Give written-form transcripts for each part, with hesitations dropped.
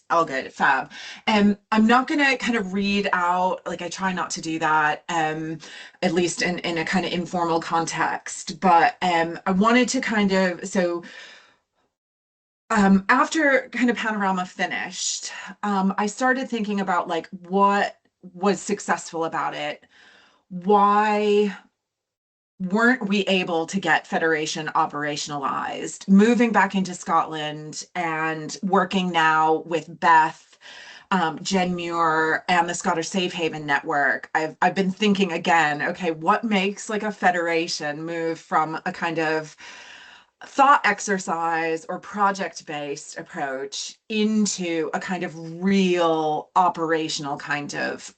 All good, fab. I'm not gonna kind of read out, like I try not to do that, at least in a kind of informal context, but I wanted to kind of, after kind of Panorama finished, I started thinking about like what was successful about it. Why weren't we able to get Federation operationalized? Moving back into Scotland and working now with Beth, Jen Muir, and the Scottish Safe Haven Network, I've been thinking again, okay, what makes like a federation move from a kind of thought exercise or project-based approach into a kind of real operational kind of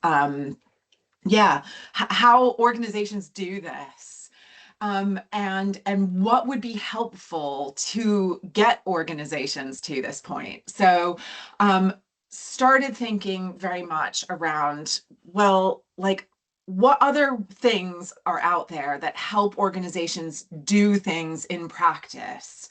how organizations do this, and what would be helpful to get organizations to this point. So started thinking very much around, well, like what other things are out there that help organizations do things in practice?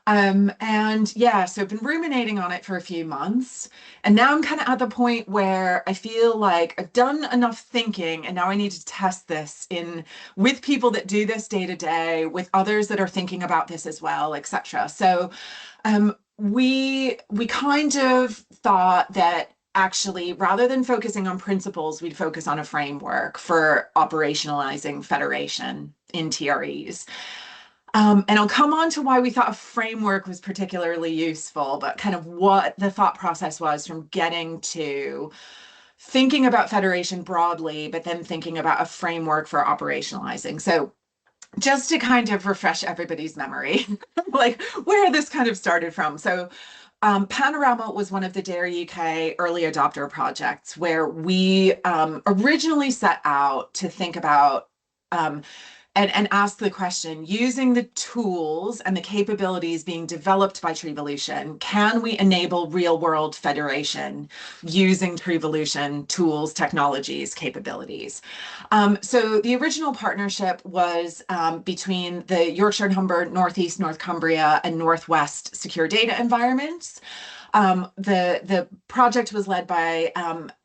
And yeah, so I've been ruminating on it for a few months, and now I'm kind of at the point where I feel like I've done enough thinking, and now I need to test this in with people that do this day to day, with others that are thinking about this as well, etc. So we kind of thought that actually, rather than focusing on principles, we'd focus on a framework for operationalizing federation in TREs. And I'll come on to why we thought a framework was particularly useful, but kind of what the thought process was from getting to thinking about federation broadly, but then thinking about a framework for operationalizing. So just to kind of refresh everybody's memory, like where this kind of started from. So Panorama was one of the Dare UK early adopter projects where we originally set out to think about and ask the question, using the tools and the capabilities being developed by Treevolution, can we enable real world federation using Treevolution tools, technologies, capabilities? So the original partnership was between the Yorkshire and Humber, Northeast, North Cumbria, and Northwest secure data environments. The project was led by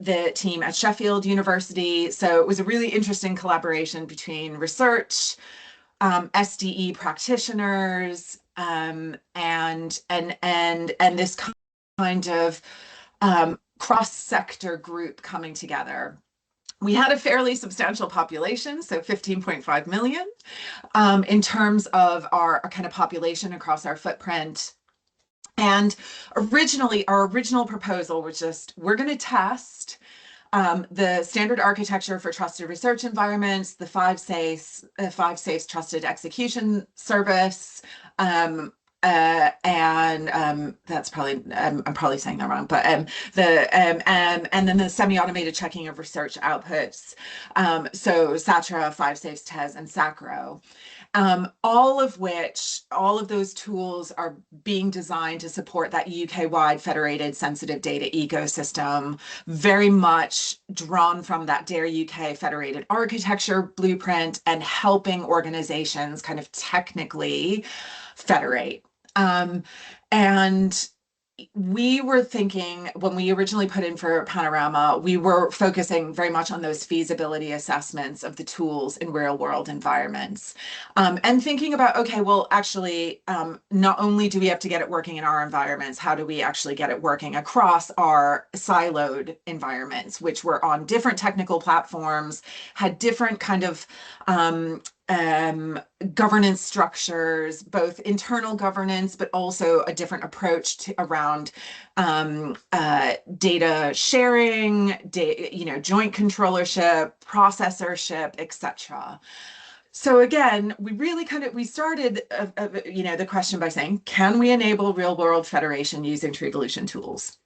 the team at Sheffield University, so it was a really interesting collaboration between research, SDE practitioners, and this kind of cross-sector group coming together. We had a fairly substantial population, so 15.5 million, in terms of our kind of population across our footprint. And originally, our original proposal was just, we're going to test the standard architecture for trusted research environments, the five SAFEs trusted execution service, and that's probably I'm probably saying that wrong, but and then the semi-automated checking of research outputs. So SATRA, 5SAFEs, TES, and SACRO. All of those tools are being designed to support that UK-wide federated sensitive data ecosystem, very much drawn from that Dare UK federated architecture blueprint and helping organizations kind of technically federate. And we were thinking when we originally put in for Panorama, we were focusing very much on those feasibility assessments of the tools in real world environments, and thinking about, okay, well, actually, not only do we have to get it working in our environments, how do we actually get it working across our siloed environments, which were on different technical platforms, had different kind of governance structures, both internal governance, but also a different approach to around data sharing, joint controllership, processorship, etc. So again, we started the question by saying, can we enable real world federation using Treevolution tools?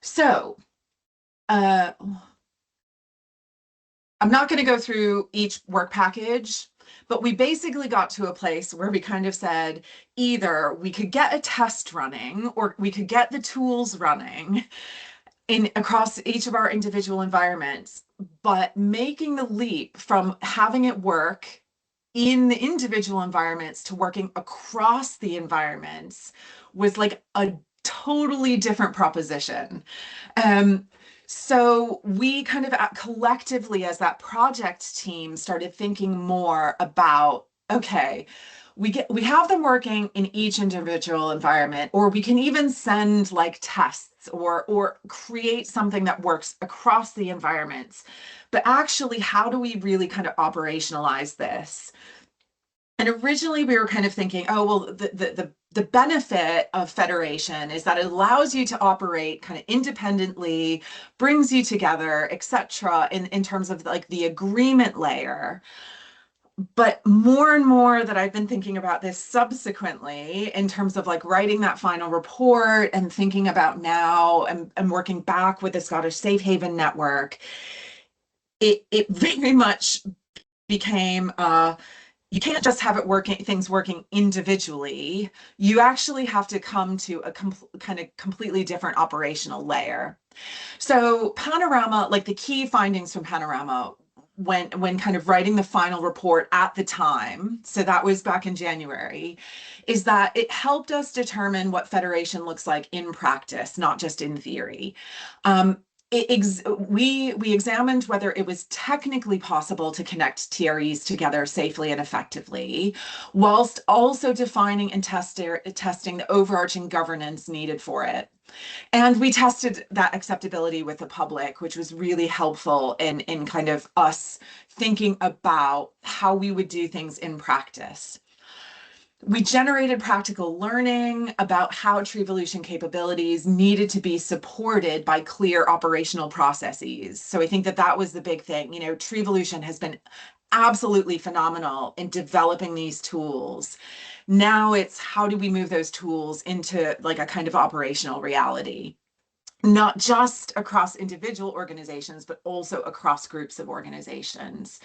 So I'm not going to go through each work package, but we basically got to a place where we kind of said, either we could get a test running or we could get the tools running across each of our individual environments, but making the leap from having it work in the individual environments to working across the environments was like a totally different proposition. Um, so we kind of collectively, as that project team, started thinking more about, okay, we have them working in each individual environment, or we can even send like tests or create something that works across the environments. But actually, how do we really kind of operationalize this? And originally we were kind of thinking, oh, well, the benefit of federation is that it allows you to operate kind of independently, brings you together, etc., in terms of like the agreement layer. But more and more that I've been thinking about this subsequently in terms of like writing that final report and thinking about now and working back with the Scottish Safe Haven Network, it very much became you can't just have it working, things working individually. You actually have to come to a kind of completely different operational layer. So Panorama, like the key findings from Panorama when kind of writing the final report at the time, so that was back in January, is that it helped us determine what federation looks like in practice, not just in theory. We examined whether it was technically possible to connect TREs together safely and effectively, whilst also defining and testing the overarching governance needed for it. And we tested that acceptability with the public, which was really helpful in kind of us thinking about how we would do things in practice. We generated practical learning about how Treevolution capabilities needed to be supported by clear operational processes. So I think that that was the big thing. You know, Treevolution has been absolutely phenomenal in developing these tools. Now it's how do we move those tools into like a kind of operational reality, not just across individual organizations, but also across groups of organizations.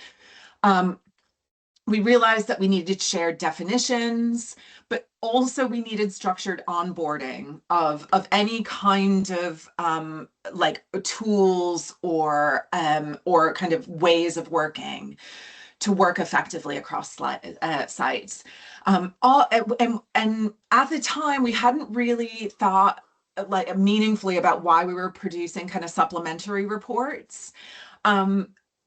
We realized that we needed shared definitions, but also we needed structured onboarding of any kind of like tools or kind of ways of working to work effectively across sites. And at the time, we hadn't really thought like meaningfully about why we were producing kind of supplementary reports.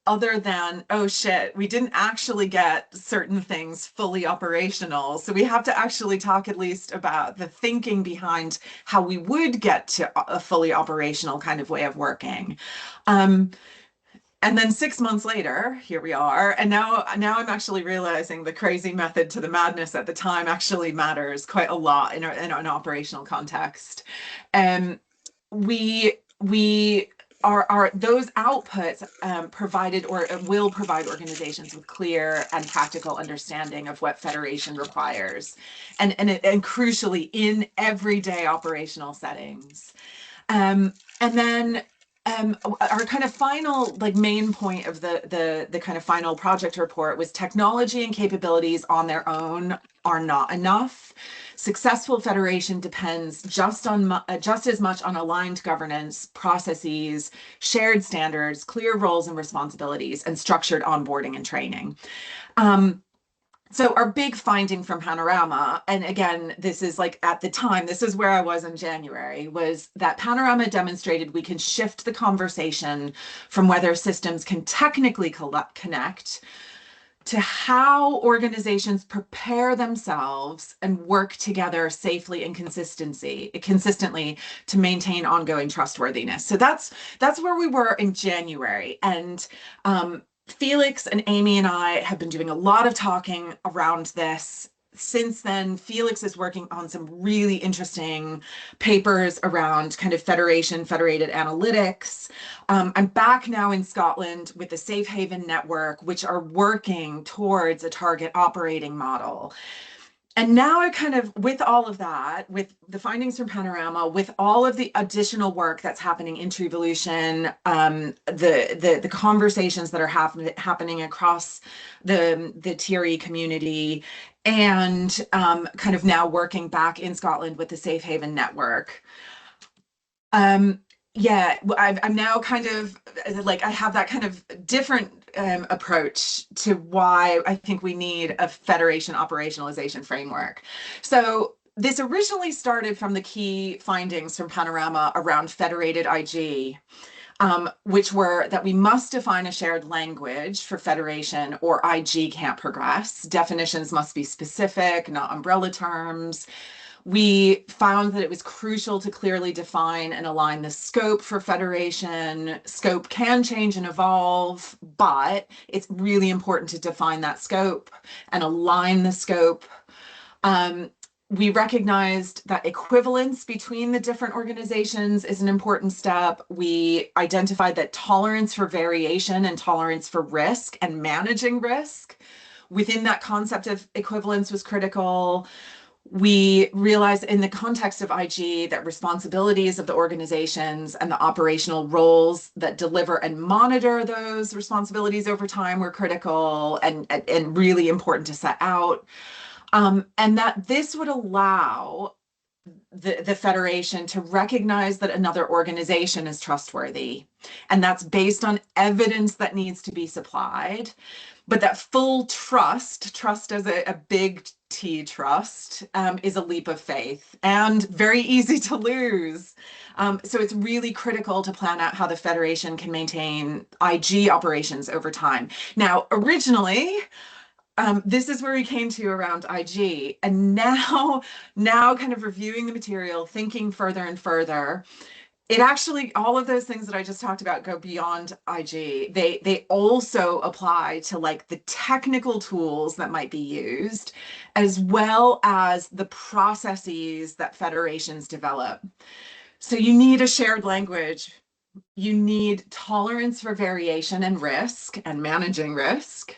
Other than, oh shit, we didn't actually get certain things fully operational. So we have to actually talk at least about the thinking behind how we would get to a fully operational kind of way of working. And then 6 months later, here we are. And now I'm actually realizing the crazy method to the madness at the time actually matters quite a lot in an operational context. We are those outputs provided or will provide organizations with clear and practical understanding of what federation requires, and crucially in everyday operational settings. And then our kind of final like main point of the kind of final project report was technology and capabilities on their own are not enough. Successful federation depends just as much on aligned governance, processes, shared standards, clear roles and responsibilities, and structured onboarding and training. So our big finding from Panorama, and again, this is like at the time, this is where I was in January, was that Panorama demonstrated we can shift the conversation from whether systems can technically connect to how organizations prepare themselves and work together safely and consistently to maintain ongoing trustworthiness. So that's where we were in January. And Felix and Amy and I have been doing a lot of talking around this. Since then, Felix is working on some really interesting papers around kind of federated analytics. I'm back now in Scotland with the Safe Haven Network, which are working towards a target operating model. And now I kind of, with all of that, with the findings from Panorama, with all of the additional work that's happening in Treevolution, the conversations that are happening across the TRE community, and kind of now working back in Scotland with the Safe Haven Network. Yeah, I'm now kind of like, I have that kind of different approach to why I think we need a federation operationalization framework. So this originally started from the key findings from Panorama around federated IG, which were that we must define a shared language for federation or IG can't progress. Definitions must be specific, not umbrella terms. We found that it was crucial to clearly define and align the scope for federation. Scope can change and evolve, but it's really important to define that scope and align the scope. We recognized that equivalence between the different organizations is an important step. We identified that tolerance for variation and tolerance for risk and managing risk within that concept of equivalence was critical. We realized in the context of IG that responsibilities of the organizations and the operational roles that deliver and monitor those responsibilities over time were critical and really important to set out. And that this would allow the Federation to recognize that another organization is trustworthy. And that's based on evidence that needs to be supplied. But that full trust as a big T trust, is a leap of faith and very easy to lose. So it's really critical to plan out how the Federation can maintain IG operations over time. Now, originally, this is where we came to around IG, and now kind of reviewing the material, thinking further and further, it actually, all of those things that I just talked about go beyond IG. They also apply to like the technical tools that might be used, as well as the processes that federations develop. So you need a shared language. You need tolerance for variation and risk and managing risk.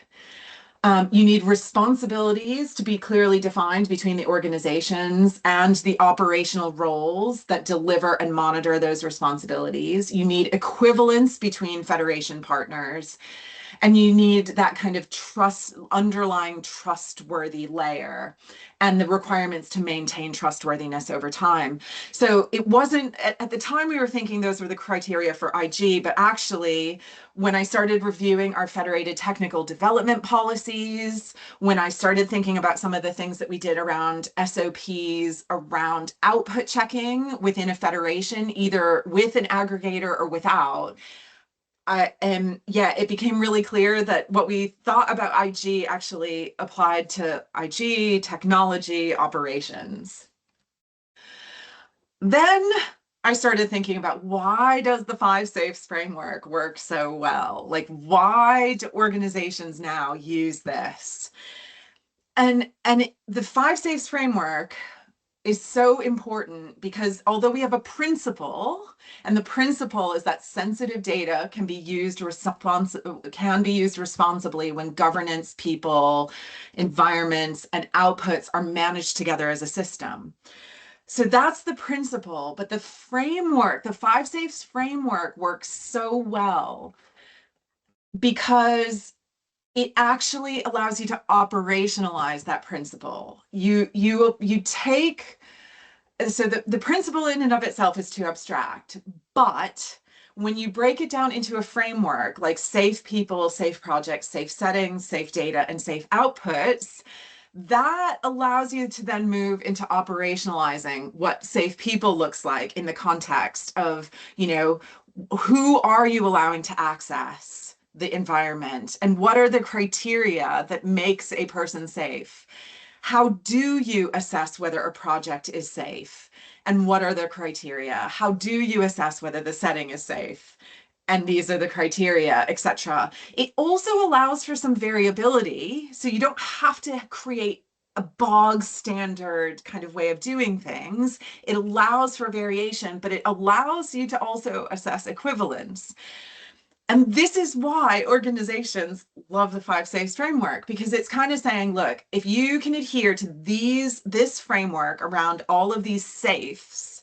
You need responsibilities to be clearly defined between the organizations and the operational roles that deliver and monitor those responsibilities. You need equivalence between federation partners, and you need that kind of underlying trustworthy layer and the requirements to maintain trustworthiness over time. So it wasn't, at the time we were thinking those were the criteria for IG, but actually when I started reviewing our federated technical development policies, when I started thinking about some of the things that we did around SOPs, around output checking within a federation, either with an aggregator or without, it became really clear that what we thought about IG actually applied to IG, technology, operations. Then I started thinking about, why does the 5 Safes framework work so well? Like, why do organizations now use this? And the 5 Safes framework is so important because although we have a principle, and the principle is that sensitive data can be used responsibly when governance, people, environments, and outputs are managed together as a system. So that's the principle, but the framework, the 5 Safes framework, works so well because it actually allows you to operationalize that principle. You take, so the principle in and of itself is too abstract, but when you break it down into a framework like safe people, safe projects, safe settings, safe data, and safe outputs, that allows you to then move into operationalizing what safe people looks like in the context of, who are you allowing to access the environment, and what are the criteria that makes a person safe? How do you assess whether a project is safe, and what are the criteria? How do you assess whether the setting is safe, and these are the criteria, etc. It also allows for some variability, so you don't have to create a bog standard kind of way of doing things. It allows for variation, but it allows you to also assess equivalence. And this is why organizations love the 5 Safes framework, because it's kind of saying, look, if you can adhere to this framework around all of these safes,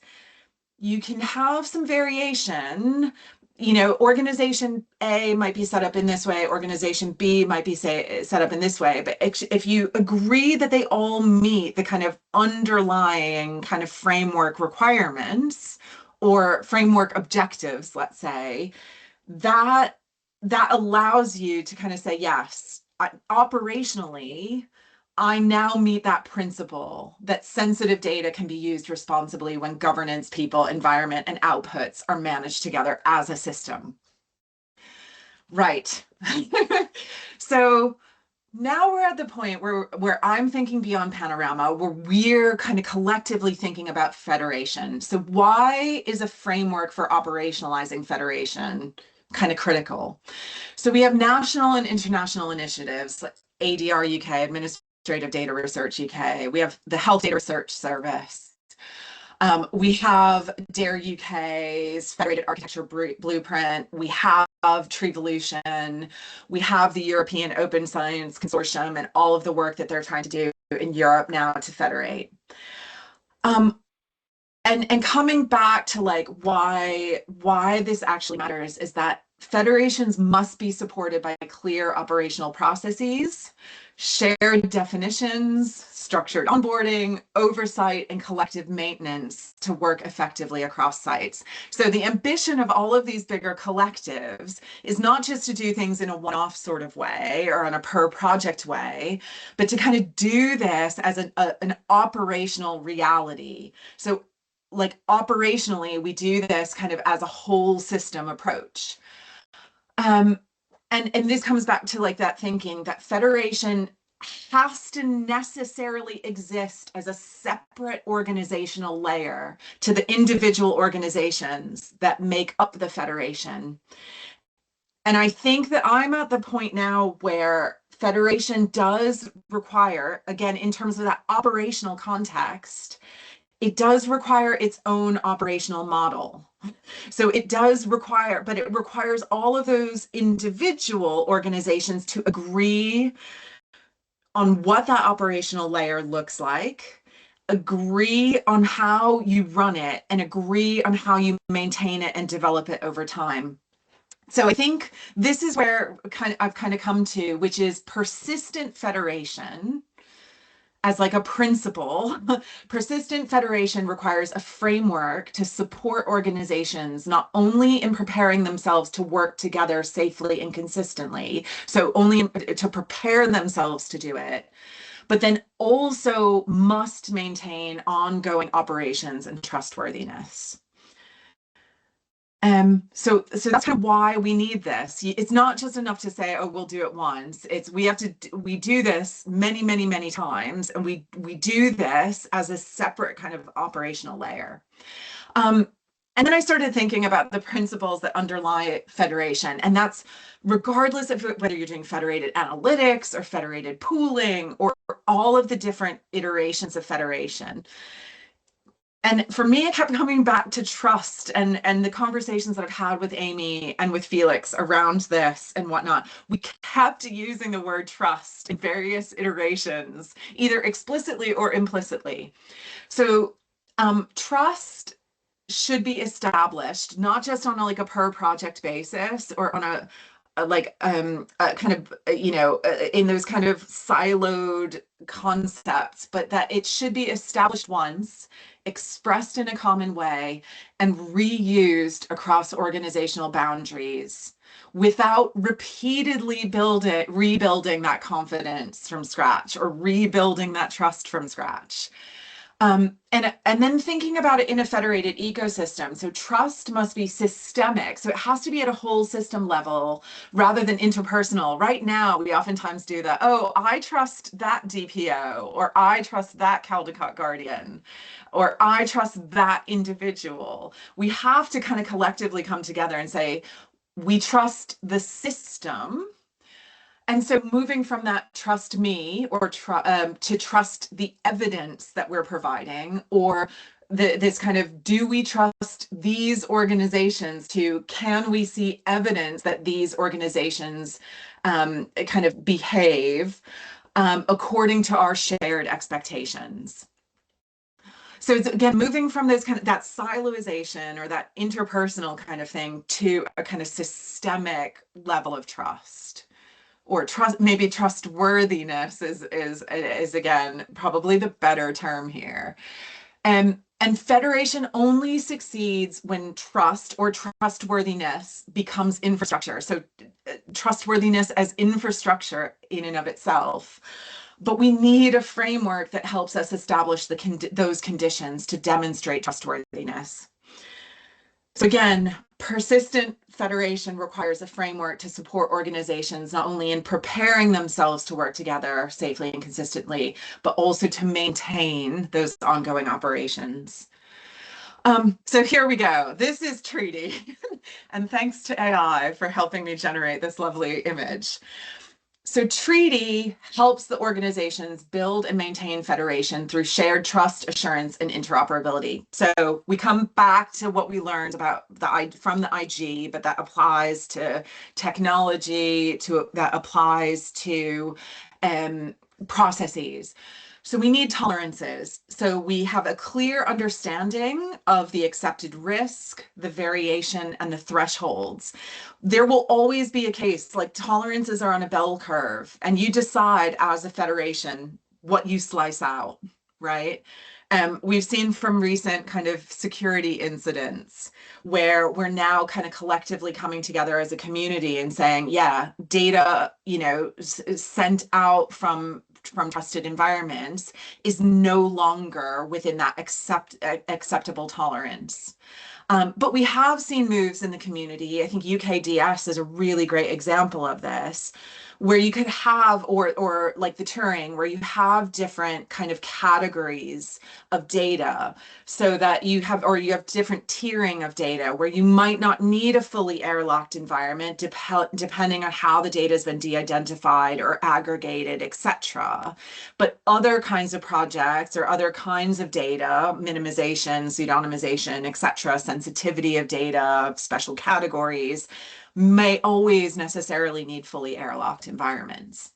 you can have some variation. Organization A might be set up in this way, organization B might be set up in this way, but if you agree that they all meet the kind of underlying kind of framework requirements or framework objectives, let's say, that allows you to kind of say, yes, operationally, I now meet that principle that sensitive data can be used responsibly when governance, people, environment, and outputs are managed together as a system. Right. So now we're at the point where I'm thinking beyond panorama, where we're kind of collectively thinking about federation. So why is a framework for operationalizing federation kind of critical? So we have national and international initiatives like ADR UK, Administrative Data Research UK. We have the Health Data Research Service. We have DARE UK's Federated Architecture Blueprint. We have Treevolution. We have the European Open Science Consortium and all of the work that they're trying to do in Europe now to federate. And coming back to like why this actually matters is that federations must be supported by clear operational processes, shared definitions, structured onboarding, oversight, and collective maintenance to work effectively across sites. So the ambition of all of these bigger collectives is not just to do things in a one-off sort of way or on a per project way, but to kind of do this as an operational reality. So like operationally, we do this kind of as a whole system approach. And this comes back to like that thinking that federation has to necessarily exist as a separate organizational layer to the individual organizations that make up the federation. And I think that I'm at the point now where federation does require, again, in terms of that operational context, it does require its own operational model. So it does require, but it requires all of those individual organizations to agree on what that operational layer looks like, agree on how you run it, and agree on how you maintain it and develop it over time. So I think this is where I've kind of come to, which is persistent federation as like a principle. Persistent federation requires a framework to support organizations not only in preparing themselves to work together safely and consistently, so only to prepare themselves to do it, but then also must maintain ongoing operations and trustworthiness. So that's kind of why we need this. It's not just enough to say, oh, we'll do it once. We do this many, many, many times, and we do this as a separate kind of operational layer. And then I started thinking about the principles that underlie federation, and that's regardless of whether you're doing federated analytics or federated pooling or all of the different iterations of federation. And for me, it kept coming back to trust and the conversations that I've had with Amy and with Felix around this and whatnot. We kept using the word trust in various iterations, either explicitly or implicitly. So trust should be established, not just on like a per project basis or on a kind of, in those kind of siloed concepts, but that it should be established once, expressed in a common way, and reused across organizational boundaries without repeatedly rebuilding that confidence from scratch or rebuilding that trust from scratch. And then thinking about it in a federated ecosystem. So trust must be systemic. So it has to be at a whole system level rather than interpersonal. Right now, we oftentimes do that. Oh, I trust that DPO, or I trust that Caldecott Guardian, or I trust that individual. We have to kind of collectively come together and say, we trust the system. And so moving from that trust me or to trust the evidence that we're providing, or this kind of, do we trust these organizations, to can we see evidence that these organizations kind of behave according to our shared expectations. So it's, again, moving from those kind of that siloization or that interpersonal kind of thing to a kind of systemic level of trust. Or trust, maybe trustworthiness is again probably the better term here. And federation only succeeds when trust or trustworthiness becomes infrastructure. So trustworthiness as infrastructure in and of itself. But we need a framework that helps us establish those conditions to demonstrate trustworthiness. So again, persistent federation requires a framework to support organizations not only in preparing themselves to work together safely and consistently, but also to maintain those ongoing operations. So here we go. This is Treaty. And thanks to AI for helping me generate this lovely image. So Treaty helps the organizations build and maintain federation through shared trust, assurance, and interoperability. So we come back to what we learned about from the IG, but that applies to technology, that applies to processes. So we need tolerances. So we have a clear understanding of the accepted risk, the variation, and the thresholds. There will always be a case, like tolerances are on a bell curve, and you decide as a federation what you slice out, right? We've seen from recent kind of security incidents where we're now kind of collectively coming together as a community and saying, yeah, data, sent out from trusted environments is no longer within that acceptable tolerance. But we have seen moves in the community. I think UKDS is a really great example of this, where you could have, or like the Turing, where you have different kind of categories of data, so that you have different tiering of data, where you might not need a fully airlocked environment, depending on how the data has been de-identified or aggregated, etc. But other kinds of projects or other kinds of data, minimization, pseudonymization, etc., sensitivity of data, special categories, may always necessarily need fully airlocked environments.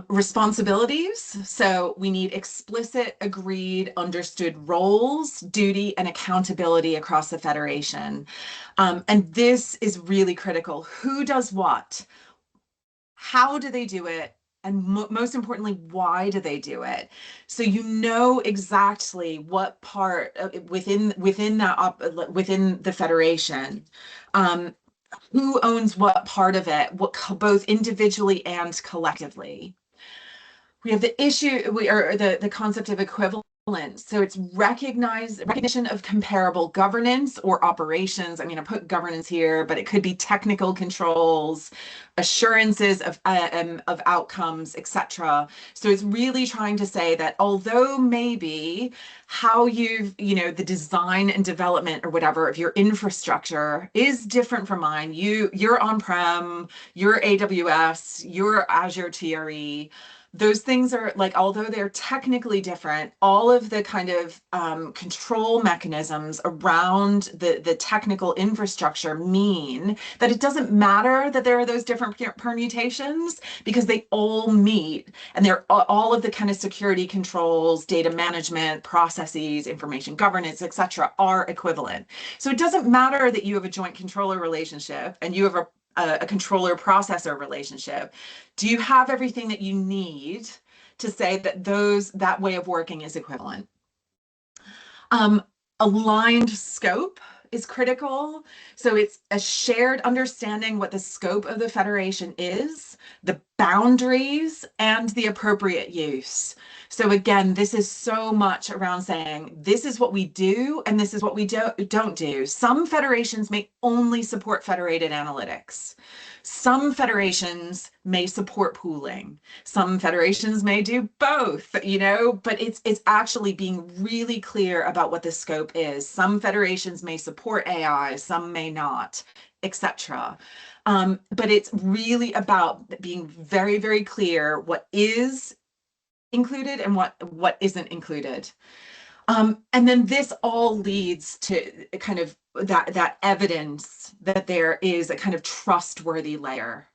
Responsibilities. So we need explicit, agreed, understood roles, duty, and accountability across the federation. And this is really critical. Who does what? How do they do it? And most importantly, why do they do it? So you know exactly what part within the federation, who owns what part of it, both individually and collectively. We have the concept of equivalence. So it's recognition of comparable governance or operations. I mean, I put governance here, but it could be technical controls, assurances of outcomes, etc. So it's really trying to say that although maybe how the design and development or whatever of your infrastructure is different from mine, you're on-prem, you're AWS, you're Azure TRE, those things are like, although they're technically different, all of the kind of control mechanisms around the technical infrastructure mean that it doesn't matter that there are those different permutations, because they all meet, and they're all of the kind of security controls, data management, processes, information governance, etc., are equivalent. So it doesn't matter that you have a joint controller relationship and you have a controller processor relationship. Do you have everything that you need to say that that way of working is equivalent? Aligned scope is critical. So it's a shared understanding what the scope of the federation is, the boundaries, and the appropriate use. So again, this is so much around saying, this is what we do, and this is what we don't do. Some federations may only support federated analytics. Some federations may support pooling. Some federations may do both, but it's actually being really clear about what the scope is. Some federations may support AI, some may not, etc. But it's really about being very, very clear what is included and what isn't included. And then this all leads to kind of that evidence that there is a kind of trustworthy layer.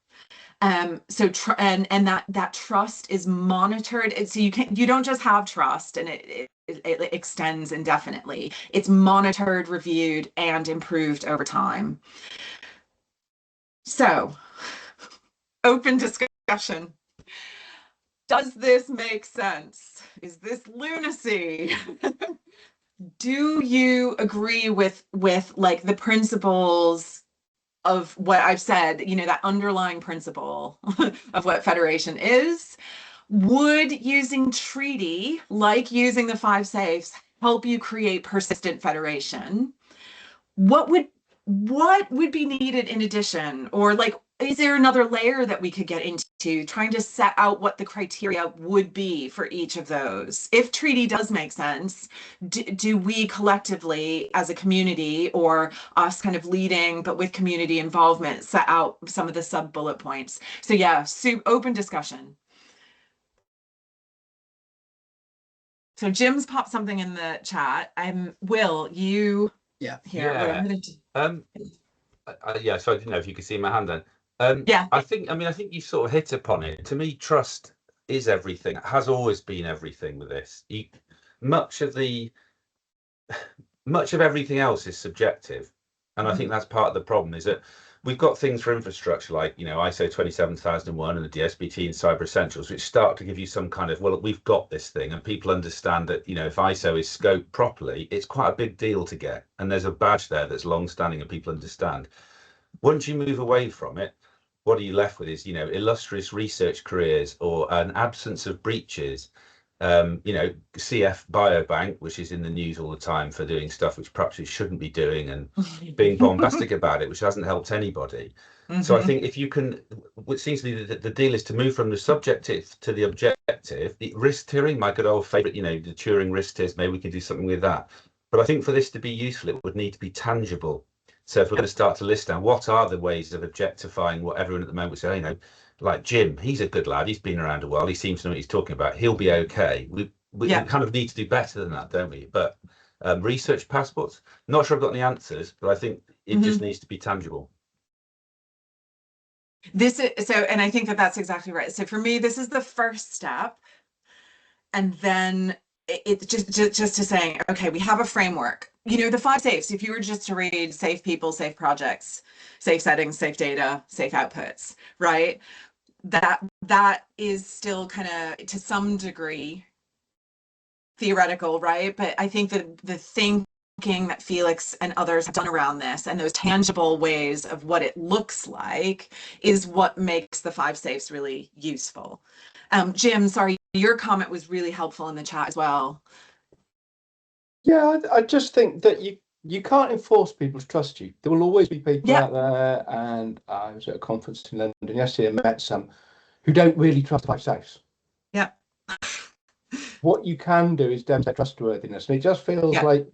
And that trust is monitored. So you don't just have trust and it extends indefinitely. It's monitored, reviewed, and improved over time. So, open discussion. Does this make sense? Is this lunacy? Do you agree with like the principles of what I've said, that underlying principle of what federation is? Would using treaty, like using the five safes, help you create persistent federation? What would be needed in addition? Or like, is there another layer that we could get into trying to set out what the criteria would be for each of those? If treaty does make sense, do we collectively as a community, or us kind of leading but with community involvement, set out some of the sub bullet points? So yeah, open discussion. So Jim's popped something in the chat. Will, you here. Yeah. I'm gonna Yeah, so I didn't know if you could see my hand then. yeah. I think you sort of hit upon it. To me, trust is everything. It has always been everything with this. Much of everything else is subjective. And I think that's part of the problem, is that we've got things for infrastructure like, ISO 27001 and the DSBT and Cyber Essentials, which start to give you some kind of, well, we've got this thing, and people understand that, if ISO is scoped properly, it's quite a big deal to get. And there's a badge there that's long-standing and people understand. Once you move away from it, what are you left with is, illustrious research careers or an absence of breaches. CF Biobank, which is in the news all the time for doing stuff which perhaps it shouldn't be doing, and being bombastic about it, which hasn't helped anybody. So I think if you can, what seems to be the deal is to move from the subjective to the objective. The risk tiering, my good old favorite, the Turing risk tiers, maybe we can do something with that. But I think for this to be useful, it would need to be tangible. So if we're going to start to list down what are the ways of objectifying what everyone at the moment would say, like Jim, he's a good lad, he's been around a while, he seems to know what he's talking about, he'll be okay. We kind of need to do better than that, don't we? But research passports, not sure I've got any answers, but I think it just needs to be tangible. This is so, and I think that's exactly right. So for me, this is the first step, and then it's just to saying, okay, we have a framework. The five safes. If you were just to read safe people, safe projects, safe settings, safe data, safe outputs, right? That is still kind of to some degree theoretical, right? But I think that the thinking that Felix and others have done around this, and those tangible ways of what it looks like, is what makes the five safes really useful. Jim, sorry, your comment was really helpful in the chat as well. Yeah, I just think that you can't enforce people to trust you. There will always be people out there, and I was at a conference in London yesterday and met some who don't really trust five safes. Yeah. What you can do is demonstrate trustworthiness, and it just feels like,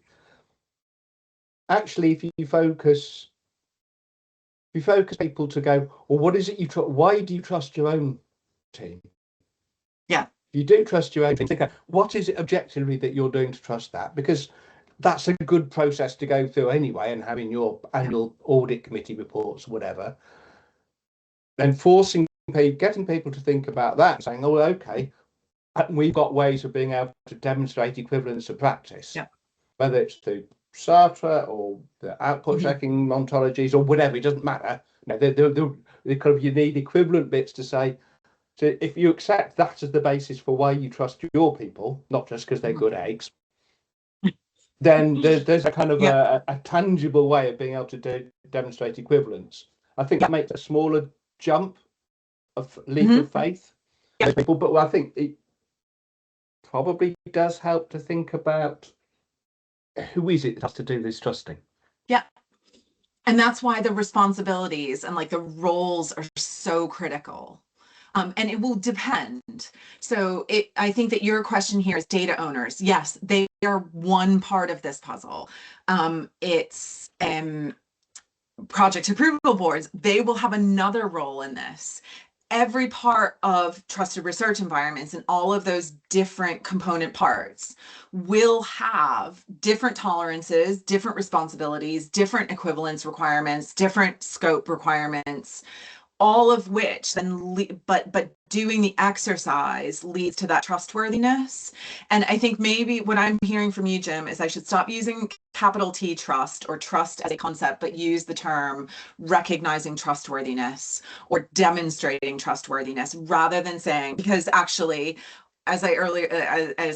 actually, if you focus people to go, well, what is it you trust? Why do you trust your own team? Yeah. If you do trust your own team, think, what is it objectively that you're doing to trust that? Because that's a good process to go through anyway, and having your annual audit committee reports, whatever. And getting people to think about that, and saying, oh, okay, we've got ways of being able to demonstrate equivalence of practice, whether it's through Sartre or the output checking ontologies or whatever, it doesn't matter. You need equivalent bits to say, so if you accept that as the basis for why you trust your people, not just because they're good eggs, then there's a kind of a tangible way of being able to demonstrate equivalence. I think that makes a smaller jump of leap of faith. People, but I think it probably does help to think about who is it that has to do this trusting. Yeah. And that's why the responsibilities and like the roles are so critical. And it will depend. So I think that your question here is data owners. Yes, they are one part of this puzzle. It's project approval boards. They will have another role in this. Every part of trusted research environments and all of those different component parts will have different tolerances, different responsibilities, different equivalence requirements, different scope requirements, all of which then, but doing the exercise leads to that trustworthiness. And I think maybe what I'm hearing from you, Jim, is I should stop using capital T trust or trust as a concept, but use the term recognizing trustworthiness or demonstrating trustworthiness, rather than saying, because actually as I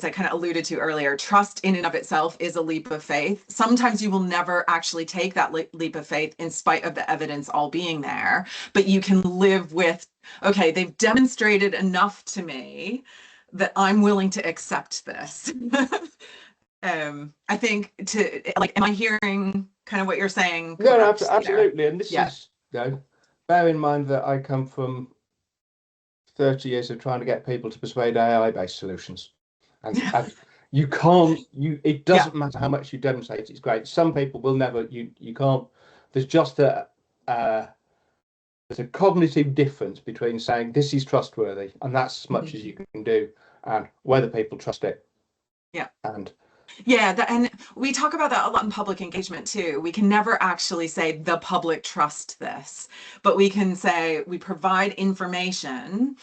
kind of alluded to earlier, trust in and of itself is a leap of faith. Sometimes you will never actually take that leap of faith in spite of the evidence all being there, but you can live with, okay, they've demonstrated enough to me that I'm willing to accept this. I think am I hearing kind of what you're saying? No, absolutely. And this yeah. is, bear in mind that I come from 30 years of trying to get people to persuade AI-based solutions, and you can't. It doesn't matter how much you demonstrate. It's great. Some people will never. You can't. There's just there's a cognitive difference between saying this is trustworthy, and that's as much as you can do, and whether people trust it. Yeah. And and we talk about that a lot in public engagement too. We can never actually say the public trust this, but we can say we provide information,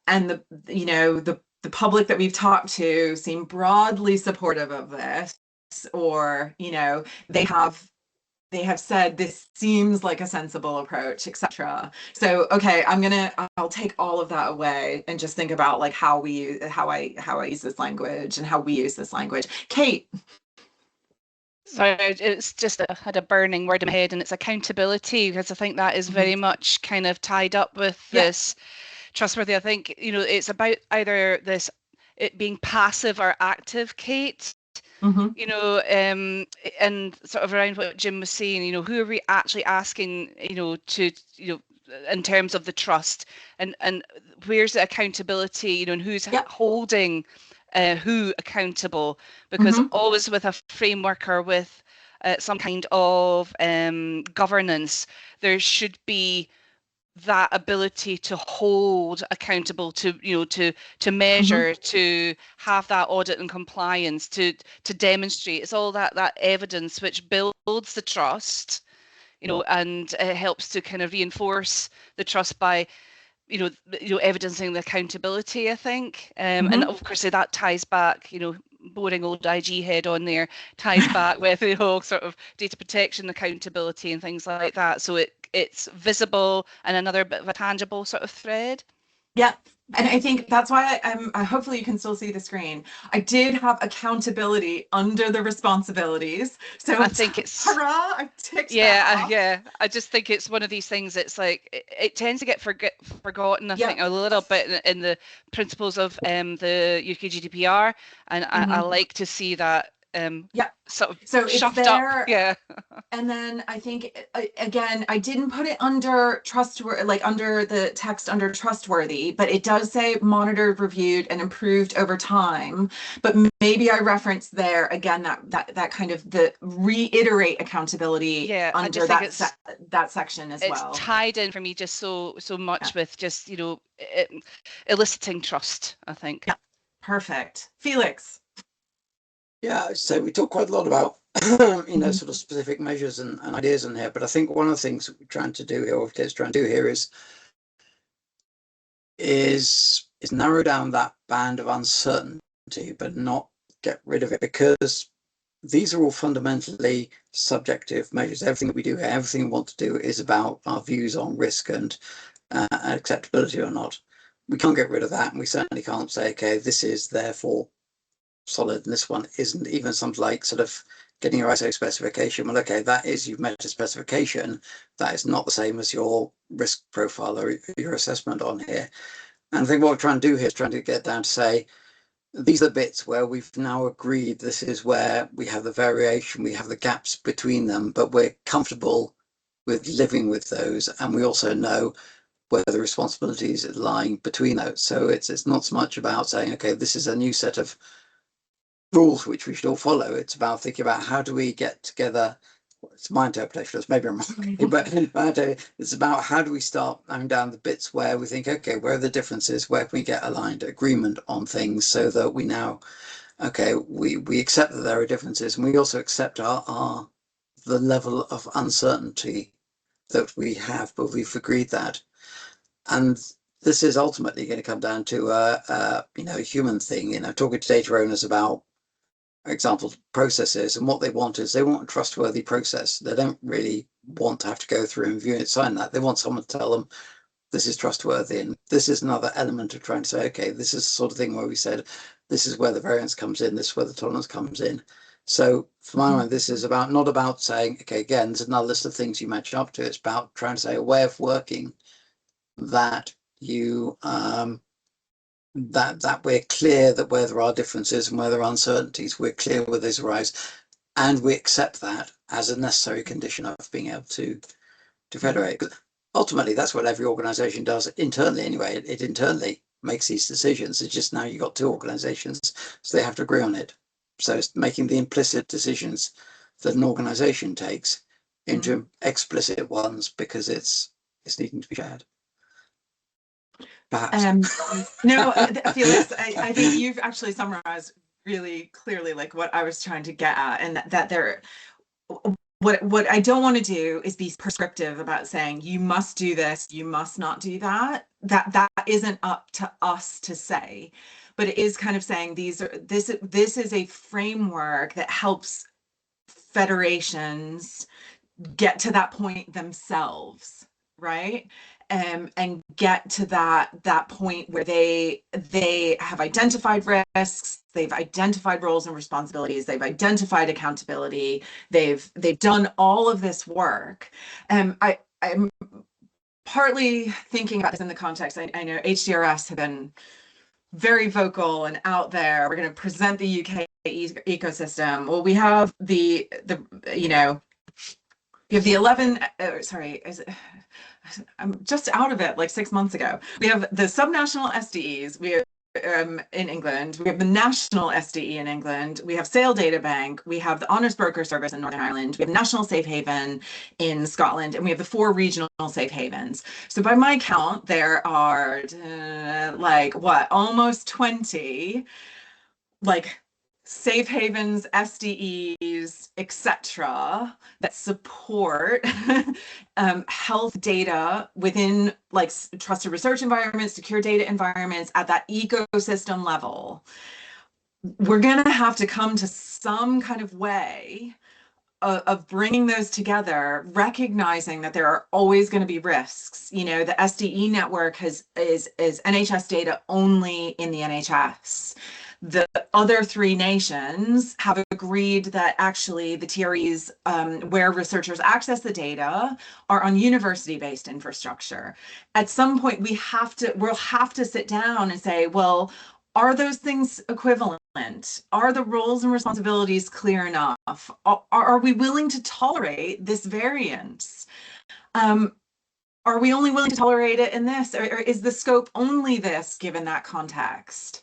and the public that we've talked to seem broadly supportive of this, or they have said this seems like a sensible approach, etc. So okay, I'll take all of that away and just think about like how I use this language and how we use this language. Kate. Sorry, it's just had a burning word in my head, and it's accountability, because I think that is very much kind of tied up with this trustworthy. I think it's about either it being passive or active, Kate. And sort of around what Jim was saying, who are we actually asking, to, in terms of the trust, and where's the accountability, and who's holding who accountable, because always with a framework or with some kind of governance, there should be that ability to hold accountable, to measure, to have that audit and compliance, to demonstrate. It's all that evidence which builds the trust, and helps to kind of reinforce the trust by evidencing the accountability, I think. And of course that ties back, boring old IG head on there, ties back with the whole sort of data protection accountability and things like that. So it's visible and another bit of a tangible sort of thread. Yeah. And I think that's why hopefully you can still see the screen. I did have accountability under the responsibilities. So I think it's hurrah, I ticked that off. Yeah. I just think it's one of these things. It's like it tends to get forgotten. I think a little bit in the principles of the UK GDPR, and I like to see that sort of shoved up. Yeah. And then I think again, I didn't put it under trustworthy, like under the text under trustworthy, but it does say monitored, reviewed, and improved over time. But maybe I referenced there again that kind of the reiterate accountability under that section as well. It's tied in for me just so much with just eliciting trust, I think. Yeah. Perfect. Felix. Yeah, so we talk quite a lot about sort of specific measures and ideas in here, but I think one of the things that we're trying to do here, or Kate's trying to do here, is narrow down that band of uncertainty, but not get rid of it, because these are all fundamentally subjective measures. Everything that we do here, everything we want to do, is about our views on risk and acceptability or not. We can't get rid of that, and we certainly can't say, okay, this is therefore solid and this one isn't. Even something like sort of getting your ISO specification, well, okay, that is, you've met a specification, that is not the same as your risk profile or your assessment on here. And I think what we're trying to do here is trying to get down to say, these are the bits where we've now agreed this is where we have the variation, we have the gaps between them, but we're comfortable with living with those, and we also know where the responsibilities are lying between those. So it's not so much about saying, okay, this is a new set of rules which we should all follow. It's about thinking about how do we get together. It's my interpretation, maybe I'm wrong, but it's about how do we start going down the bits where we think, okay, where are the differences, where can we get aligned agreement on things, so that we now, okay, we accept that there are differences, and we also accept the level of uncertainty that we have, but we've agreed that. And this is ultimately going to come down to a human thing, talking to data owners about example processes, and what they want is they want a trustworthy process. They don't really want to have to go through and view it, sign that. They want someone to tell them this is trustworthy. And this is another element of trying to say, okay, this is the sort of thing where we said, this is where the variance comes in, this is where the tolerance comes in. So for my mind, this is about not about saying, okay, again, there's another list of things you match up to. It's about trying to say a way of working that you that we're clear that where there are differences and where there are uncertainties, we're clear where those arise, and we accept that as a necessary condition of being able to federate. Ultimately, that's what every organization does internally anyway. It internally makes these decisions. It's just now you've got two organizations, so they have to agree on it. So it's making the implicit decisions that an organization takes into explicit ones because it's needing to be shared. Perhaps. No, Felix, I think you've actually summarized really clearly like what I was trying to get at, and that there, what I don't want to do is be prescriptive about saying you must do this, you must not do that. That isn't up to us to say, but it is kind of saying this is a framework that helps federations get to that point themselves, right? And get to that point where they have identified risks, they've identified roles and responsibilities, they've identified accountability, they've done all of this work. I'm partly thinking about this in the context. I know HDRS have been very vocal and out there. We're going to present the UK ecosystem. Well, we have the you know, we have the 11, sorry, I'm just out of it like 6 months ago. We have the subnational SDEs, we have in England, we have the national SDE in England, we have Sale Data Bank, we have the Honours Broker Service in Northern Ireland, we have National Safe Haven in Scotland, and we have the 4 regional safe havens. So by my count, there are like what, almost 20 like safe havens, SDEs, etc., that support health data within like trusted research environments, secure data environments at that ecosystem level. We're going to have to come to some kind of way of bringing those together, recognizing that there are always going to be risks. You know, the SDE network is NHS data only in the NHS. The other 3 nations have agreed that actually the TREs where researchers access the data are on university-based infrastructure. At some point, we'll have to sit down and say, well, are those things equivalent? Are the roles and responsibilities clear enough? Are we willing to tolerate this variance? Are we only willing to tolerate it in this, or is the scope only this given that context?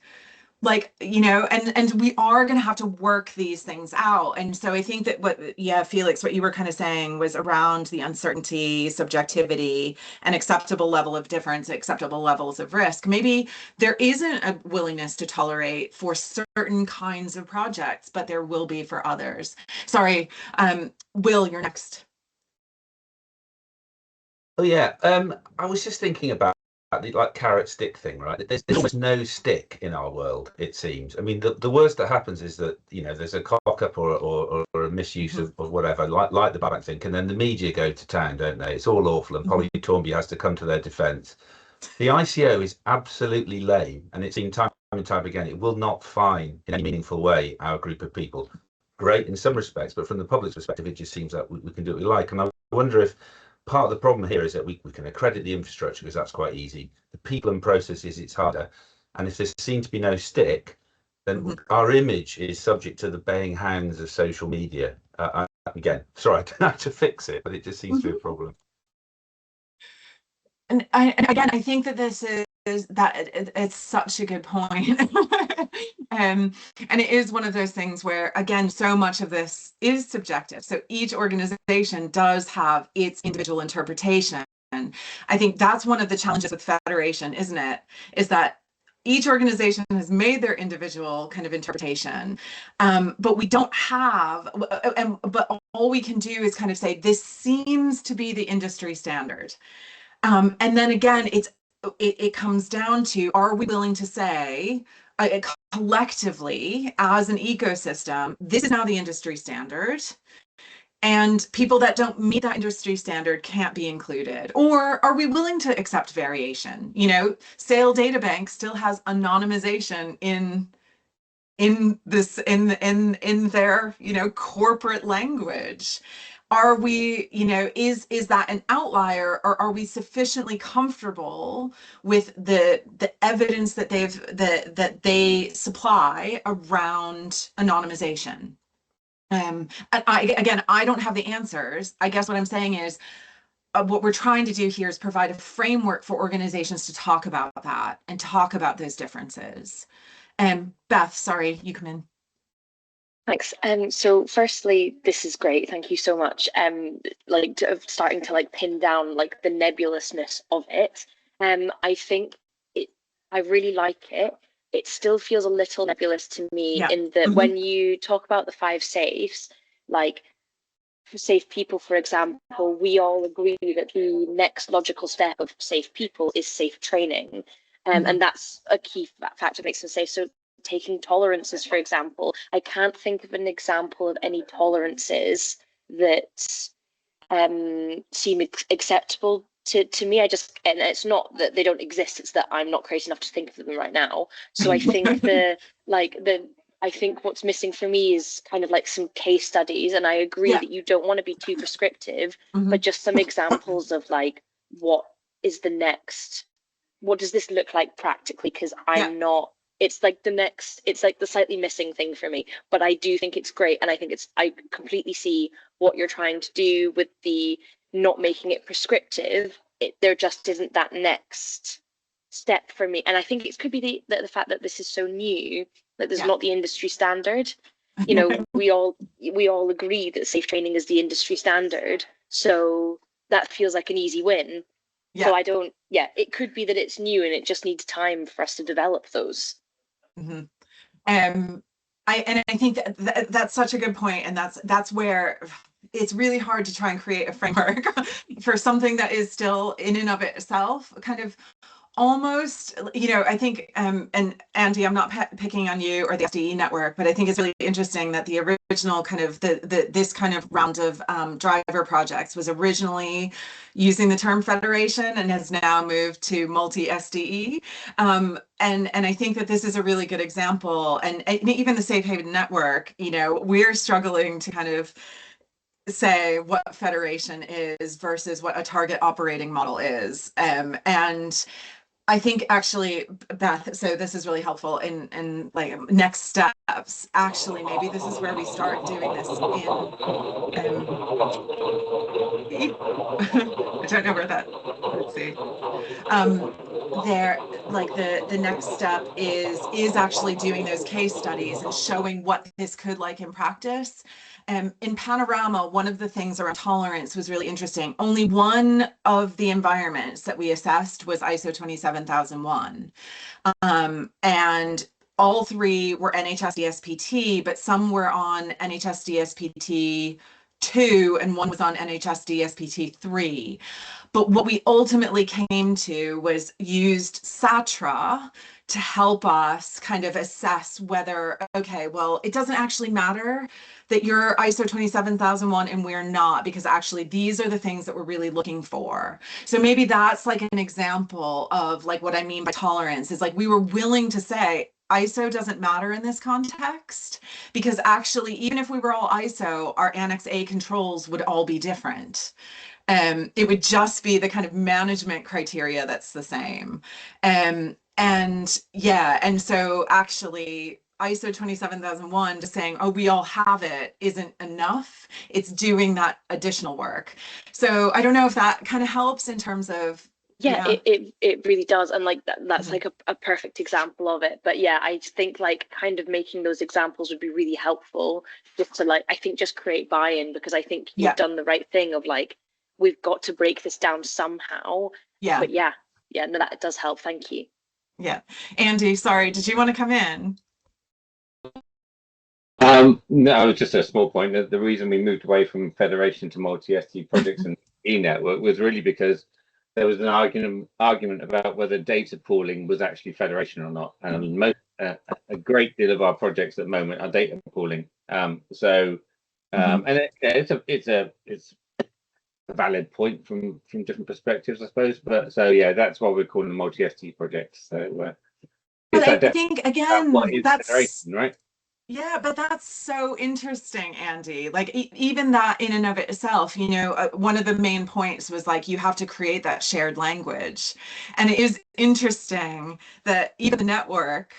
Like, you know, and we are going to have to work these things out. And so I think that Felix, what you were kind of saying was around the uncertainty, subjectivity, and acceptable level of difference, acceptable levels of risk. Maybe there isn't a willingness to tolerate for certain kinds of projects, but there will be for others. Sorry, Will, you're next. Oh yeah, I was just thinking about the like carrot stick thing, right? There's almost no stick in our world, it seems. I mean, the worst that happens is that, you know, there's a cock up or a misuse of whatever, like the Bank thing, and then the media go to town, don't they? It's all awful, and Polly Toynbee has to come to their defence. The ICO is absolutely lame, and it's seen time and time again. It will not fine in any meaningful way our group of people. Great in some respects, but from the public's perspective, it just seems that we can do what we like. And I wonder if part of the problem here is that we can accredit the infrastructure because that's quite easy. The people and processes, it's harder. And if there seems to be no stick, then our image is subject to the baying hounds of social media. Again, sorry, I don't know how to fix it, but it just seems to be a problem. And again, I think that this is that it's such a good point. And it is one of those things where, again, so much of this is subjective. So each organization does have its individual interpretation. I think that's one of the challenges with federation, isn't it? Is that each organization has made their individual kind of interpretation, but we don't have, but all we can do is kind of say, this seems to be the industry standard. And then again, it comes down to, are we willing to say collectively as an ecosystem, this is now the industry standard, and people that don't meet that industry standard can't be included? Or are we willing to accept variation? You know, Sale Databank still has anonymization in their, you know, corporate language. Are we, you know, is that an outlier, or are we sufficiently comfortable with the evidence that they supply around anonymization? And I don't have the answers. I guess what I'm saying is, what we're trying to do here is provide a framework for organizations to talk about that and talk about those differences. Beth, sorry, you come in. Thanks. So firstly, this is great. Thank you so much. Starting to like pin down like the nebulousness of it. I think I really like it. It still feels a little nebulous to me in that when you talk about the 5 safes, like for safe people, for example, we all agree that the next logical step of safe people is safe training. And that's a key factor that makes them safe. So taking tolerances, for example, I can't think of an example of any tolerances that seem acceptable to me. And it's not that they don't exist, it's that I'm not crazy enough to think of them right now. So I think I think what's missing for me is kind of like some case studies, and I agree that you don't want to be too prescriptive, but just some examples of like, what does this look like practically? Because I'm not, it's like the slightly missing thing for me, but I do think it's great. And I completely see what you're trying to do with the not making it prescriptive. There just isn't that next step for me. And I think it could be the fact that this is so new, that there's not the industry standard. You know, we all agree that safe training is the industry standard. So that feels like an easy win. So it could be that it's new and it just needs time for us to develop those. I think that's such a good point, and that's where it's really hard to try and create a framework for something that is still in and of itself kind of almost, you know, I think, and Andy, I'm not picking on you or the SDE network, but I think it's really interesting that the original kind of this kind of round of driver projects was originally using the term federation and has now moved to multi-SDE. And I think that this is a really good example. And even the Safe Haven network, you know, we're struggling to kind of say what federation is versus what a target operating model is. And I think actually, Beth, so this is really helpful in like next steps. Actually, maybe this is where we start doing this in, I don't know where that, let's see. There, like the next step is actually doing those case studies and showing what this could like in practice. In Panorama, one of the things around tolerance was really interesting. Only one of the environments that we assessed was ISO 27001. And all 3 were NHS DSPT, but some were on NHS DSPT 2 and one was on NHS DSPT 3. But what we ultimately came to was used SATRA to help us kind of assess whether, okay, well, it doesn't actually matter that you're ISO 27001 and we're not, because actually these are the things that we're really looking for. So maybe that's like an example of like what I mean by tolerance, is like we were willing to say ISO doesn't matter in this context, because actually even if we were all ISO, our Annex A controls would all be different. It would just be the kind of management criteria that's the same. And so actually ISO 27001 just saying, oh, we all have it, isn't enough. It's doing that additional work. So I don't know if that kind of helps in terms of, it really does. And like that's like a perfect example of it. But yeah, I think like kind of making those examples would be really helpful, just to like, I think just create buy-in, because I think you've done the right thing of like, we've got to break this down somehow. But no, that does help. Thank you. Andy, sorry, did you want to come in? No, it was just a small point. The reason we moved away from federation to multi-ST projects and e-network was really because there was an argument about whether data pooling was actually federation or not. And a great deal of our projects at the moment are data pooling. So And it's a valid point from different perspectives, I suppose. But so yeah, that's why we're calling them multi-ST projects. So but I think again, what is that's federation, right? Yeah, but that's so interesting, Andy. Like even that in and of itself, one of the main points was like you have to create that shared language. And it is interesting that even the network,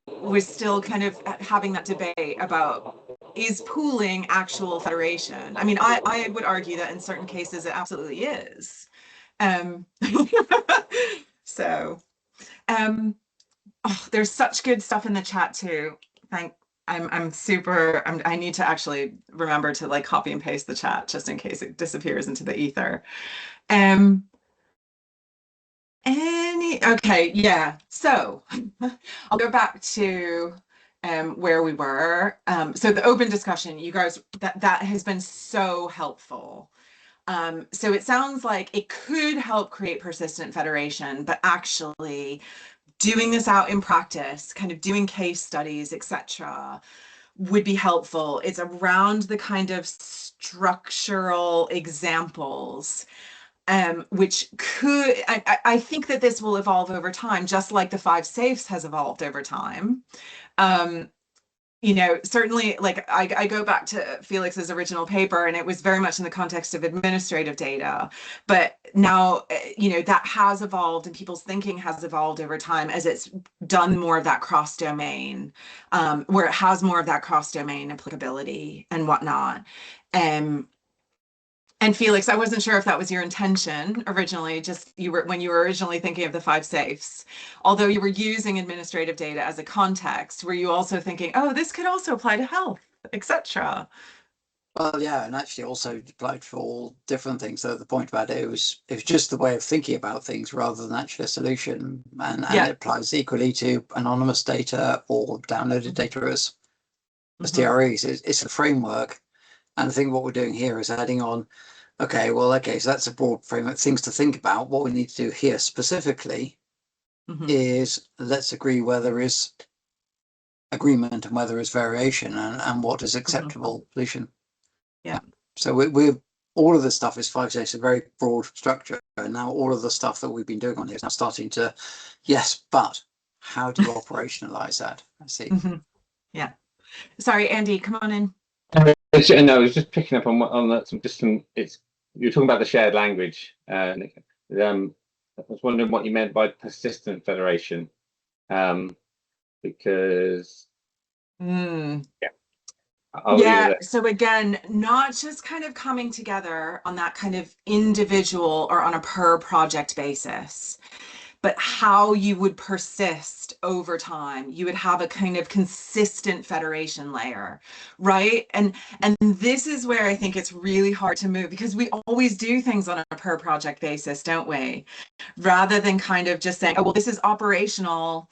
was still kind of having that debate about is pooling actual federation? I mean, I would argue that in certain cases it absolutely is. So, oh, there's such good stuff in the chat too. I need to actually remember to like copy and paste the chat just in case it disappears into the ether. Okay, yeah. So I'll go back to where we were. So the open discussion, you guys, that has been so helpful. So it sounds like it could help create persistent federation, but actually doing this out in practice, kind of doing case studies, etc., would be helpful. It's around the kind of structural examples, which could, I think that this will evolve over time, just like the 5 safes has evolved over time. Certainly, like I go back to Felix's original paper, and it was very much in the context of administrative data. But now, that has evolved, and people's thinking has evolved over time as it's done more of that cross-domain, where it has more of that cross-domain applicability and whatnot. And Felix, I wasn't sure if that was your intention originally, when you were originally thinking of the 5 safes, although you were using administrative data as a context, were you also thinking, oh, this could also apply to health, etc.? Well, yeah, and actually also applied for all different things. So the point about it was just the way of thinking about things rather than actually a solution. And it applies equally to anonymous data or downloaded data as TREs. It's a framework. And I think what we're doing here is adding on, so that's a broad framework, things to think about. What we need to do here specifically is let's agree where there is agreement and where there is variation and what is acceptable solution. Yeah. So we're all of this stuff is 5 safes, a very broad structure. And now all of the stuff that we've been doing on here is now starting to, but how do you operationalize that? I see. Yeah. Sorry, Andy, come on in. No, I was just picking up on that. You're talking about the shared language. I was wondering what you meant by persistent federation, because So again, not just kind of coming together on that kind of individual or on a per project basis, but how you would persist over time. You would have a kind of consistent federation layer, right? And this is where I think it's really hard to move, because we always do things on a per project basis, don't we? Rather than kind of just saying, oh, well, this is operational,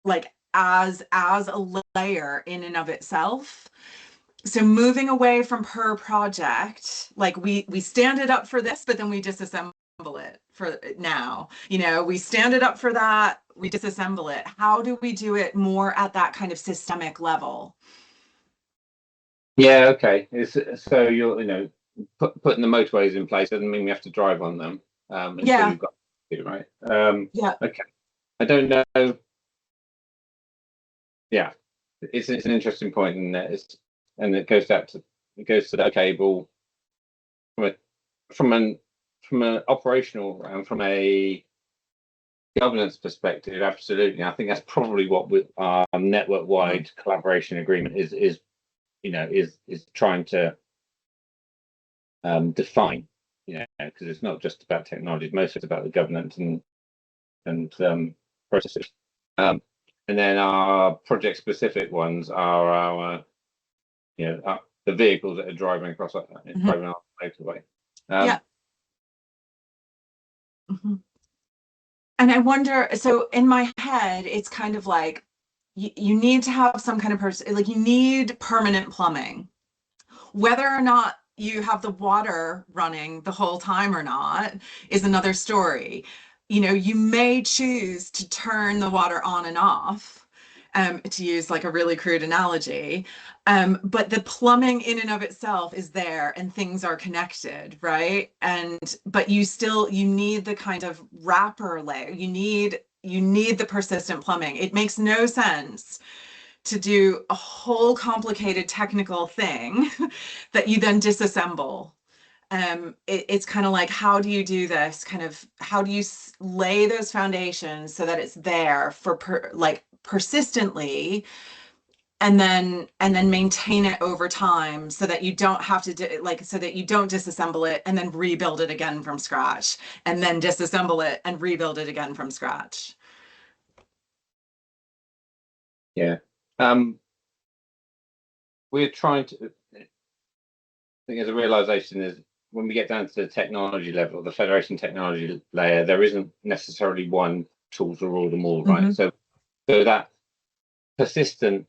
like as a layer in and of itself. So moving away from per project, like we stand it up for this, but then we disassemble it for now. We stand it up for that, we disassemble it. How do we do it more at that kind of systemic level? Yeah, okay. So you're putting the motorways in place doesn't mean we have to drive on them until we've got to, right? Okay. I don't know. Yeah, it's an interesting point, and it goes to well, from an operational and from a governance perspective, absolutely. I think that's probably what our network-wide collaboration agreement is trying to define. Because it's not just about technology; most of it's about the governance and processes. And then our project-specific ones are our, the vehicles that are driving across driving our motorway. And I wonder, so in my head, it's kind of like you need to have some kind of person, like you need permanent plumbing, whether or not you have the water running the whole time or not is another story. You may choose to turn the water on and off, to use like a really crude analogy. But the plumbing in and of itself is there and things are connected, right? But you need the kind of wrapper layer. You need the persistent plumbing. It makes no sense to do a whole complicated technical thing that you then disassemble. It's kind of like, how do you do this? Kind of, how do you lay those foundations so that it's there for persistently, and then maintain it over time, so that you don't have to so that you don't disassemble it and then rebuild it again from scratch, and then disassemble it and rebuild it again from scratch. Yeah. We're trying to, I think there's a realization is when we get down to the technology level, the Federation technology layer, there isn't necessarily one tool to rule them all, right? So that persistent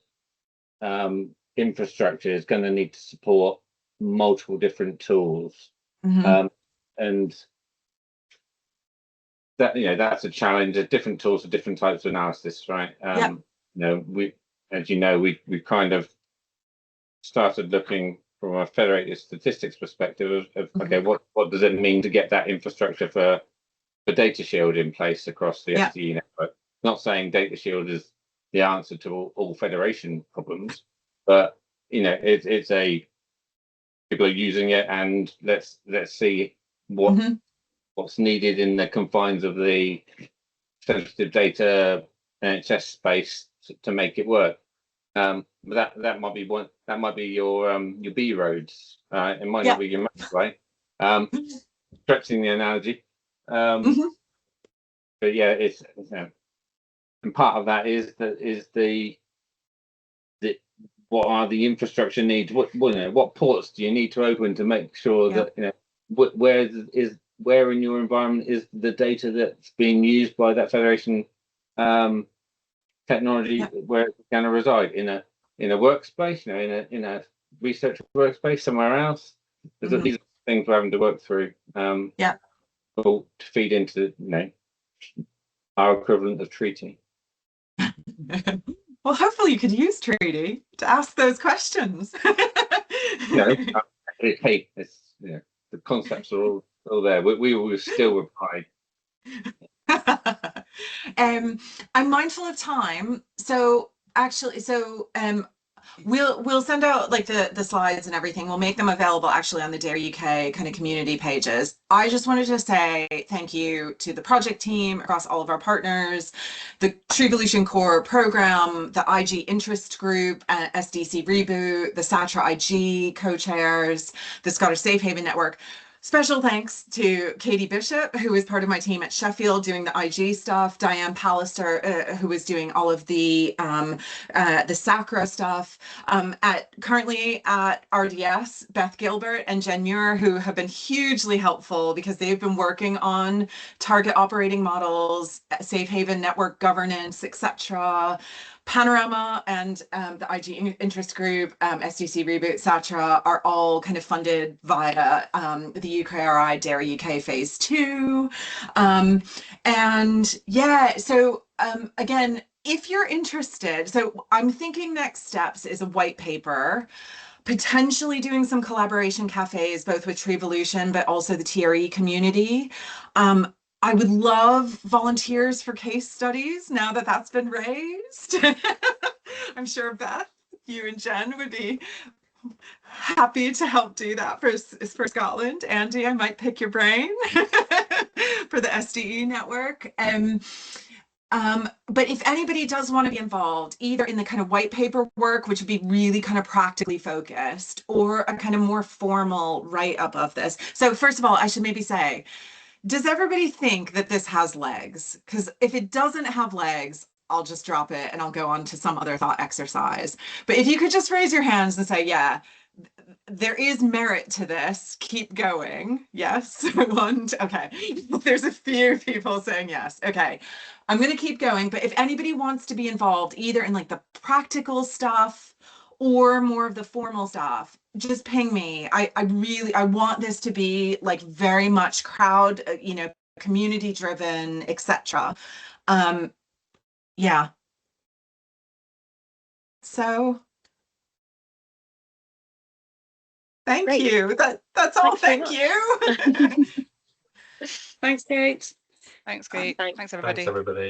infrastructure is going to need to support multiple different tools, and that, you know, that's a challenge. There's different tools for different types of analysis, right? You know, we've kind of started looking from a federated statistics perspective of okay, what does it mean to get that infrastructure for data shield in place across the SDE network? Not saying data shield is the answer to all federation problems, but you know, it's a, people are using it, and let's see what's needed in the confines of the sensitive data NHS space to make it work. But that might be one. That might be your B roads. It might not be your motorway. Stretching the analogy. But yeah, it's and part of that is the what are the infrastructure needs? What ports do you need to open to make sure that, you know, where in your environment is the data that's being used by that federation technology, where it's going to reside in a workspace, you know, in a research workspace somewhere else. These are things we're having to work through. To feed into, you know, our equivalent of treaty. Well, hopefully you could use treaty to ask those questions. Hey, it's, you know, the concepts are all there. We will still reply. I'm mindful of time, so actually, we'll send out like the slides and everything. We'll make them available actually on the Dare UK kind of community pages. I just wanted to say thank you to the project team across all of our partners, the Treevolution Core program, the IG interest group, SDC-REBOOT, the SATRA IG co-chairs, the Scottish Safe Haven Network. Special thanks to Katie Bishop, who is part of my team at Sheffield doing the IG stuff, Diane Pallister, who is doing all of the SACRA stuff, currently at RDS, Beth Gilbert and Jen Muir, who have been hugely helpful because they've been working on target operating models, safe haven network governance, etc. Panorama and the IG interest group, SDC-REBOOT, SATRA, are all kind of funded via the UKRI Dare UK Phase 2. And yeah, so again, if you're interested, so I'm thinking next steps is a white paper, potentially doing some collaboration cafes, both with Treevolution, but also the TRE community. I would love volunteers for case studies now that that's been raised. I'm sure Beth, you and Jen would be happy to help do that for Scotland. Andy, I might pick your brain for the SDE network. But if anybody does want to be involved, either in the kind of white paper work, which would be really kind of practically focused, or a kind of more formal write-up of this. So first of all, I should maybe say, does everybody think that this has legs? Because if it doesn't have legs, I'll just drop it and I'll go on to some other thought exercise. But if you could just raise your hands and say, yeah, there is merit to this, keep going. Yes. Okay. There's a few people saying yes. Okay. I'm going to keep going. But if anybody wants to be involved, either in like the practical stuff or more of the formal stuff, just ping me. I want this to be like very much crowd, community driven, etc. Yeah. So thank Great. you. That's all. Thanks very Thank you. Thanks, Kate. Thanks, Kate. Thanks. Thanks, everybody. Thanks, everybody.